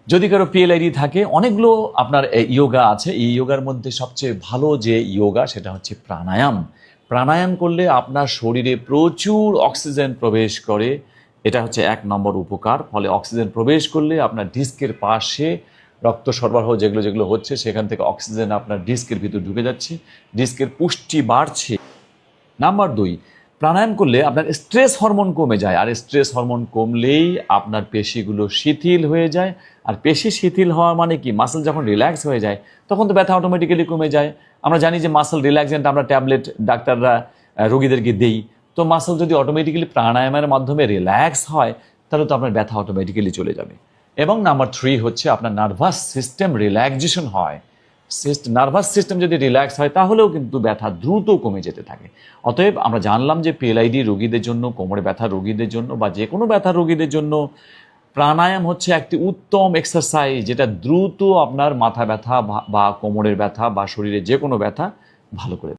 যদি কারো পিএলআইডি থাকে, অনেকগুলো আপনার ইয়োগা আছে। এই ইয়োগার মধ্যে সবচেয়ে ভালো যে ইয়োগা সেটা হচ্ছে প্রাণায়াম। প্রাণায়াম করলে আপনার শরীরে প্রচুর অক্সিজেন প্রবেশ করে, এটা হচ্ছে 1 নম্বর উপকার। ফলে অক্সিজেন প্রবেশ করলে আপনার ডিস্কের পাশে রক্ত সরবরাহ যেগুলো যেগুলো হচ্ছে সেখান থেকে অক্সিজেন আপনার ডিস্কের ভিতর ঢুকে যাচ্ছে, ডিস্কের পুষ্টি বাড়ছে। নাম্বার 2, প্রাণায়াম করলে আপনার স্ট্রেস হরমোন কমে যায়, আর স্ট্রেস হরমোন কমলেই আপনার পেশিগুলো শিথিল হয়ে যায়। আর পেশি শিথিল হওয়া মানে কি, মাসল যখন রিল্যাক্স হয়ে যায় তখন তো ব্যথা অটোমেটিক্যালি কমে যায়। আমরা জানি যে মাসল রিল্যাক্সেন্ট আমরা ট্যাবলেট ডাক্তাররা রোগীদেরকে দেই। তো মাসল যদি অটোমেটিক্যালি প্রাণায়ামের মাধ্যমে রিল্যাক্স হয় তাহলে তো আপনার ব্যথা অটোমেটিক্যালি চলে যাবে। এবং নাম্বার 3 হচ্ছে আপনার নার্ভাস সিস্টেম রিল্যাক্সেশন হয়। নার্ভাস সিস্টেম যদি রিল্যাক্স হয় তাহলেও কিন্তু ব্যথা দ্রুত কমে যেতে থাকে। অতএব আমরা জানলাম যে পিএলআইডি রোগীদের জন্য, কোমরে ব্যথা রোগীদের জন্য বা যে কোনো ব্যথা রোগীদের জন্য প্রাণায়াম হচ্ছে একটি উত্তম এক্সারসাইজ, যেটা দ্রুত আপনার মাথা ব্যথা বা কোমরের ব্যথা বা শরীরে যে কোনো ব্যথা ভালো করে